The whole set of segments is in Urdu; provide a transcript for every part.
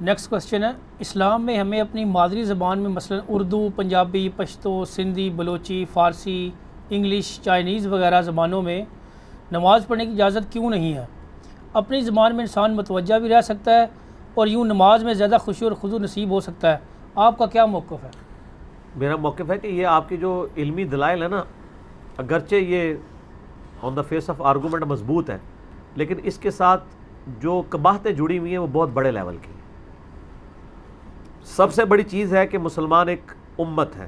نیکسٹ کوشچن ہے، اسلام میں ہمیں اپنی مادری زبان میں مثلا اردو، پنجابی، پشتو، سندھی، بلوچی، فارسی، انگلش، چائنیز وغیرہ زبانوں میں نماز پڑھنے کی اجازت کیوں نہیں ہے؟ اپنی زبان میں انسان متوجہ بھی رہ سکتا ہے اور یوں نماز میں زیادہ خشوع اور خضوع نصیب ہو سکتا ہے، آپ کا کیا موقف ہے؟ میرا موقف ہے کہ یہ آپ کی جو علمی دلائل ہے نا، اگرچہ یہ آن دا فیس آف آرگومنٹ مضبوط ہے، لیکن اس کے ساتھ جو قباحتیں جڑی ہوئی ہیں وہ بہت بڑے لیول کی ہیں۔ سب سے بڑی چیز ہے کہ مسلمان ایک امت ہے،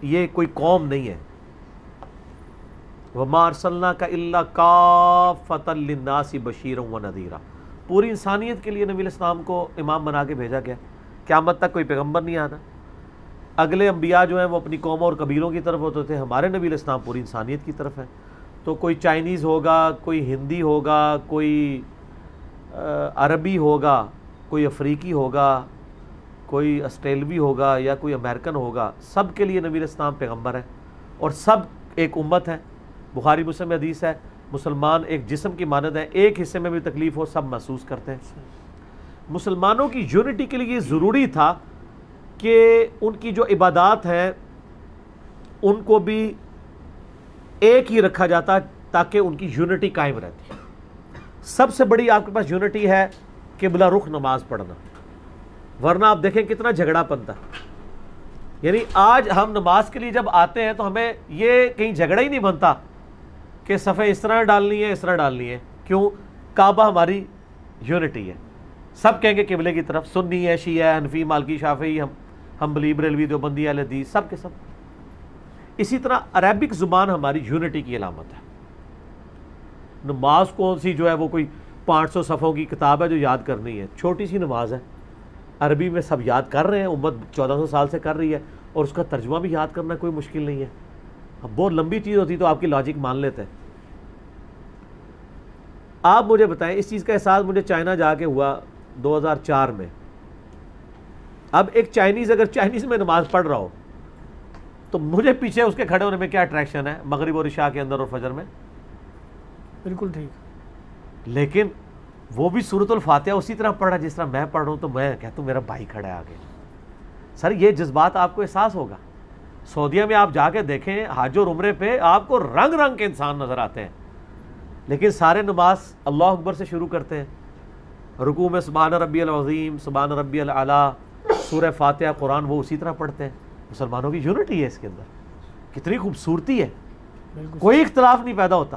یہ کوئی قوم نہیں ہے۔ وَمَا أَرْسَلْنَاكَ إِلَّا كَافَّةً لِلنَّاسِ بَشِيرًا وَنَذِيرًا، پوری انسانیت کے لیے نبی علیہ السلام کو امام بنا کے بھیجا گیا۔ قیامت تک کوئی پیغمبر نہیں آنا۔ اگلے انبیاء جو ہیں وہ اپنی قوموں اور قبیلوں کی طرف ہوتے تھے، ہمارے نبی علیہ السلام پوری انسانیت کی طرف ہے۔ تو کوئی چائنیز ہوگا، کوئی ہندی ہوگا، کوئی عربی ہوگا، کوئی افریقی ہوگا، کوئی آسٹریلوی ہوگا یا کوئی امریکن ہوگا، سب کے لیے نبی علیہ السلام پیغمبر ہے اور سب ایک امت ہے۔ بخاری مسلم میں حدیث ہے، مسلمان ایک جسم کی مانند ہے، ایک حصے میں بھی تکلیف ہو سب محسوس کرتے ہیں۔ مسلمانوں کی یونٹی کے لیے ضروری تھا کہ ان کی جو عبادات ہیں ان کو بھی ایک ہی رکھا جاتا تاکہ ان کی یونٹی قائم رہتی۔ سب سے بڑی آپ کے پاس یونٹی ہے قبلہ رخ نماز پڑھنا، ورنہ آپ دیکھیں کتنا جھگڑا پنتا۔ یعنی آج ہم نماز کے لیے جب آتے ہیں تو ہمیں یہ کہیں جھگڑا ہی نہیں بنتا کہ صفحے اس طرح ڈالنی ہے اس طرح ڈالنی ہے۔ کیوں؟ کعبہ ہماری یونٹی ہے، سب کہیں گے قبلے کی طرف، سنی ہے، شیعہ ہے، حنفی، مالکی، شافعی، حنبلی، بریلوی، دیوبندی، اہل حدیث، سب کے سب۔ اسی طرح عربک زبان ہماری یونٹی کی علامت ہے۔ نماز کون سی جو ہے وہ کوئی 500 صفحوں کی کتاب ہے جو یاد کرنی ہے، چھوٹی سی نماز ہے، عربی میں سب یاد کر رہے ہیں، امت 1400 سال سے کر رہی ہے، اور اس کا ترجمہ بھی یاد کرنا کوئی مشکل نہیں ہے۔ اب بہت لمبی چیز ہوتی تو آپ کی لاجک مان لیتے ہیں۔ آپ مجھے بتائیں، اس چیز کا احساس مجھے چائنا جا کے ہوا 2004 میں۔ اب ایک چائنیز اگر چائنیز میں نماز پڑھ رہا ہو تو مجھے پیچھے اس کے کھڑے ہونے میں کیا اٹریکشن ہے مغرب اور عشاء کے اندر اور فجر میں؟ بالکل ٹھیک۔ لیکن وہ بھی سورۃ الفاتحہ اسی طرح پڑھ رہا جس طرح میں پڑھ رہا ہوں، تو میں کہتا ہوں میرا بھائی کھڑا ہے آگے۔ سر یہ جذبات آپ کو احساس ہوگا۔ سعودیہ میں آپ جا کے دیکھیں، حج اور عمرے پہ آپ کو رنگ رنگ کے انسان نظر آتے ہیں، لیکن سارے نماز اللہ اکبر سے شروع کرتے ہیں، رکوع میں سبحان ربی العظیم، سبحان ربی الاعلیٰ، سورہ فاتحہ، قرآن وہ اسی طرح پڑھتے ہیں۔ مسلمانوں کی یونٹی ہے اس کے اندر، کتنی خوبصورتی ہے، کوئی اختلاف نہیں پیدا ہوتا،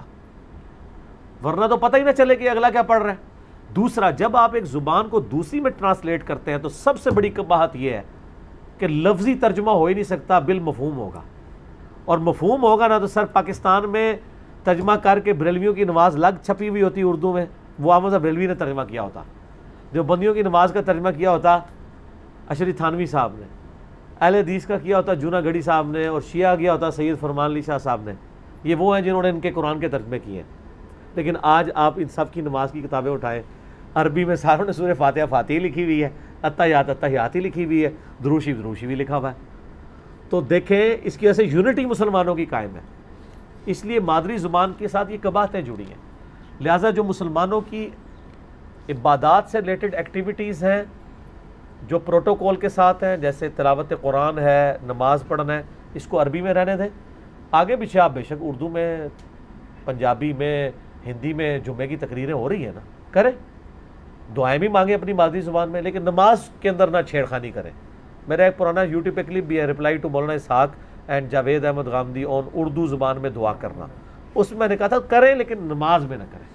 ورنہ تو پتہ ہی نہ چلے کہ اگلا کیا پڑھ رہا ہے۔ دوسرا، جب آپ ایک زبان کو دوسری میں ٹرانسلیٹ کرتے ہیں تو سب سے بڑی قباحت یہ ہے کہ لفظی ترجمہ ہو ہی نہیں سکتا، بالمفہوم ہوگا، اور مفہوم ہوگا نا تو سر پاکستان میں ترجمہ کر کے بریلویوں کی نماز لگ چھپی ہوئی ہوتی اردو میں، وہ احمد بریلوی نے ترجمہ کیا ہوتا، جو بندیوں کی نماز کا ترجمہ کیا ہوتا اشری تھانوی صاحب نے، اہل حدیث کا کیا ہوتا جونا گڑھی صاحب نے، اور شیعہ کیا ہوتا سید فرمان علی شاہ صاحب نے۔ یہ وہ ہیں جنہوں نے ان کے قرآن کے ترجمے کیے ہیں۔ لیکن آج آپ ان سب کی نماز کی کتابیں اٹھائیں، عربی میں ساروں نے سورہ فاتحہ فاتحہ لکھی ہوئی ہے، اتحیات اتحیات ہی لکھی ہوئی ہے، دروشی دروشی بھی لکھا ہوا ہے۔ تو دیکھیں اس کی وجہ سے یونٹی مسلمانوں کی قائم ہے، اس لیے مادری زبان کے ساتھ یہ قباحتیں جڑی ہیں۔ لہٰذا جو مسلمانوں کی عبادات سے ریلیٹڈ ایکٹیویٹیز ہیں جو پروٹوکول کے ساتھ ہیں، جیسے تلاوت قرآن ہے، نماز پڑھنا ہے، اس کو عربی میں رہنے دیں۔ آگے پیچھے آپ بے شک اردو میں، پنجابی میں، ہندی میں جمعے کی تقریریں ہو رہی ہیں نا، کریں، دعائیں بھی مانگیں اپنی مادری زبان میں، لیکن نماز کے اندر نہ چھیڑ خانی کریں۔ میرا ایک پرانا یوٹیوب پہ کلپ بھی ہے، reply to Maulana Ishaq and Javed Ahmad Ghamidi آن اردو زبان میں دعا کرنا، اس میں نے کہا تھا کریں لیکن نماز میں نہ کریں۔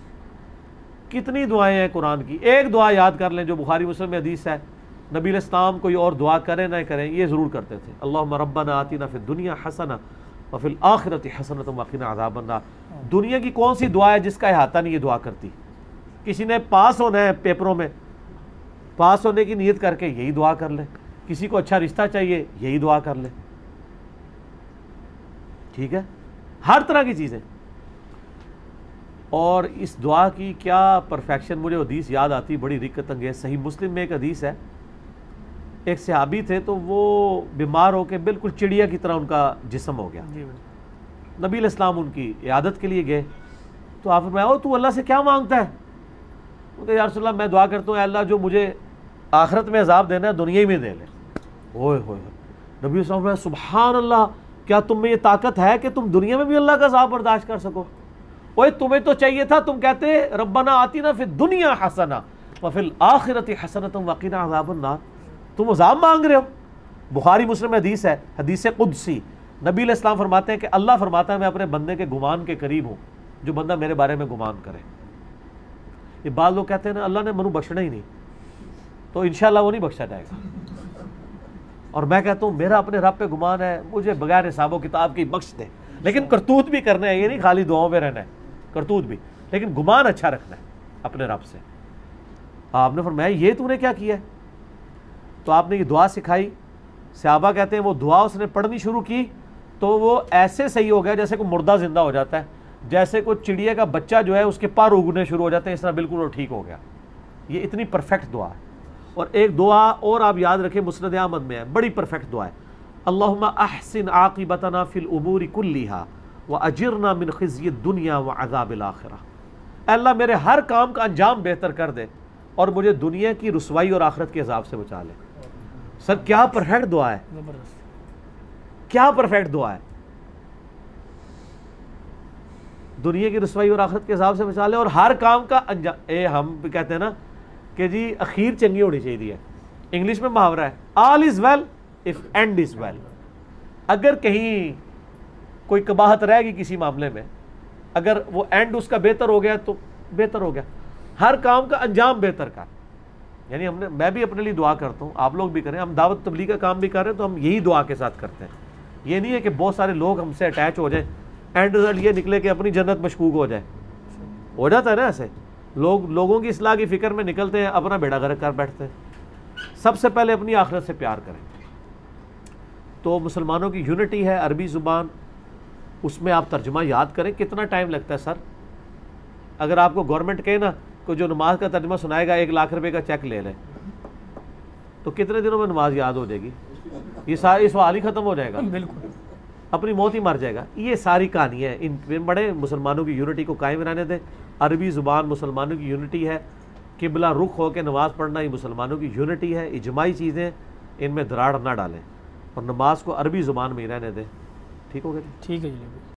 کتنی دعائیں ہیں قرآن کی، ایک دعا یاد کر لیں جو بخاری مسلم میں حدیث ہے، نبی علیہ السلام کوئی اور دعا کریں نہ کریں یہ ضرور کرتے تھے، اللہم ربنا آتنا فی الدنیا حسنہ وفی الآخرۃ حسنۃ وقنا عذاب النار۔ دنیا کی کون سی دعا ہے جس کا احاطہ نہیں یہ دعا کرتی؟ کسی نے پاس ہونا ہے پیپروں میں، پاس ہونے کی نیت کر کے یہی دعا کر لے، کسی کو اچھا رشتہ چاہیے یہی دعا کر لے، ٹھیک ہے، ہر طرح کی چیزیں۔ اور اس دعا کی کیا پرفیکشن، مجھے حدیث یاد آتی بڑی رقت انگیز، صحیح مسلم میں ایک حدیث ہے، ایک صحابی تھے تو وہ بیمار ہو کے بالکل چڑیا کی طرح ان کا جسم ہو گیا، نبی علیہ السلام ان کی عیادت کے لیے گئے تو آپ فرمایا تو اللہ سے کیا مانگتا ہے؟ وہ کہ یا رسول اللہ میں دعا کرتا ہوں اے اللہ جو مجھے آخرت میں عذاب دینا ہے دنیا ہی میں دے لیں. اوئے ہوئے نبی صلی اللہ علیہ وسلم سبحان اللہ, کیا تم میں یہ طاقت ہے کہ تم دنیا میں بھی اللہ کا عذاب برداشت کر سکو؟ اوئے تمہیں تو چاہیے تھا تم کہتے ربنا آتنا فی الدنیا حسنہ وفی الآخرۃ حسنۃ وقنا عذاب النار. تم عذاب مانگ رہے ہو. بخاری مسلم حدیث ہے, حدیث قدسی. نبی علیہ السلام فرماتے ہیں کہ اللہ فرماتا ہے میں اپنے بندے کے گمان کے قریب ہوں جو بندہ میرے بارے میں گمان کرے. یہ بعض لوگ کہتے ہیں نا اللہ نے منو بخشنا ہی نہیں, تو انشاءاللہ وہ نہیں بخشا جائے گا. اور میں کہتا ہوں میرا اپنے رب پہ گمان ہے, مجھے بغیر حساب و کتاب کی بخش دے, لیکن کرتوت بھی کرنا ہے, یہ نہیں خالی دعاؤں پہ رہنا ہے, کرتوت بھی, لیکن گمان اچھا رکھنا ہے اپنے رب سے. آپ نے فرمایا یہ تو نے کیا کیا ہے؟ تو آپ نے یہ دعا سکھائی. صحابہ کہتے ہیں وہ دعا اس نے پڑھنی شروع کی تو وہ ایسے صحیح ہو گیا جیسے کوئی مردہ زندہ ہو جاتا ہے, جیسے کوئی چڑیا کا بچہ جو ہے اس کے پر اگنے شروع ہو جاتے ہیں, اس طرح بالکل وہ ٹھیک ہو گیا. یہ اتنی پرفیکٹ دعا ہے. اور ایک دعا اور آپ یاد رکھیں مسند احمد میں ہے, بڑی پرفیکٹ دعا ہے. اللہم احسن عاقبتنا فی الامور کلیہا واجرنا من خزی الدنیا وعذاب الاخرہ. اے اللہ میرے ہر کام کا انجام بہتر کر دے اور مجھے دنیا کی رسوائی اور آخرت کے عذاب سے بچا لے. سر کیا پرفیکٹ دعا ہے, کیا پرفیکٹ دعا ہے. دنیا کی رسوائی اور آخرت کے عذاب سے بچا لے اور ہر کام کا انجام. ہم کہتے ہیں نا کہ جی اخیر چنگی ہونی چاہیے. انگلش میں محاورہ ہے all is well if end is well. اگر کہیں کوئی قباحت رہ گئی کسی معاملے میں, اگر وہ اینڈ اس کا بہتر ہو گیا تو بہتر ہو گیا. ہر کام کا انجام بہتر کر. یعنی میں بھی اپنے لیے دعا کرتا ہوں, آپ لوگ بھی کریں. ہم دعوت تبلیغ کا کام بھی کر رہے ہیں تو ہم یہی دعا کے ساتھ کرتے ہیں. یہ نہیں ہے کہ بہت سارے لوگ ہم سے اٹیچ ہو جائیں, اینڈ رزلٹ یہ نکلے کہ اپنی جنت مشکوک ہو جائے. ہو جاتا ہے نا ایسے, لوگوں کی اصلاح کی فکر میں نکلتے ہیں, اپنا بیڑا غرق کر بیٹھتے ہیں. سب سے پہلے اپنی آخرت سے پیار کریں. تو مسلمانوں کی یونٹی ہے عربی زبان, اس میں آپ ترجمہ یاد کریں. کتنا ٹائم لگتا ہے سر؟ اگر آپ کو گورنمنٹ کہے نا کہ جو نماز کا ترجمہ سنائے گا 1 لاکھ روپے کا چیک لے لیں, تو کتنے دنوں میں نماز یاد ہو جائے گی؟ یہ ساری سوال ہی ختم ہو جائے گا, بالکل اپنی موت ہی مر جائے گا. یہ ساری کہانی ہے. ان بڑے مسلمانوں کی یونٹی کو قائم رہنے دیں. عربی زبان مسلمانوں کی یونٹی ہے. قبلہ رخ ہو کے نماز پڑھنا یہ مسلمانوں کی یونٹی ہے. اجماعی چیزیں, ان میں دراڑ نہ ڈالیں اور نماز کو عربی زبان میں ہی رہنے دیں. ٹھیک ہو گیا جی؟ ٹھیک ہے جی.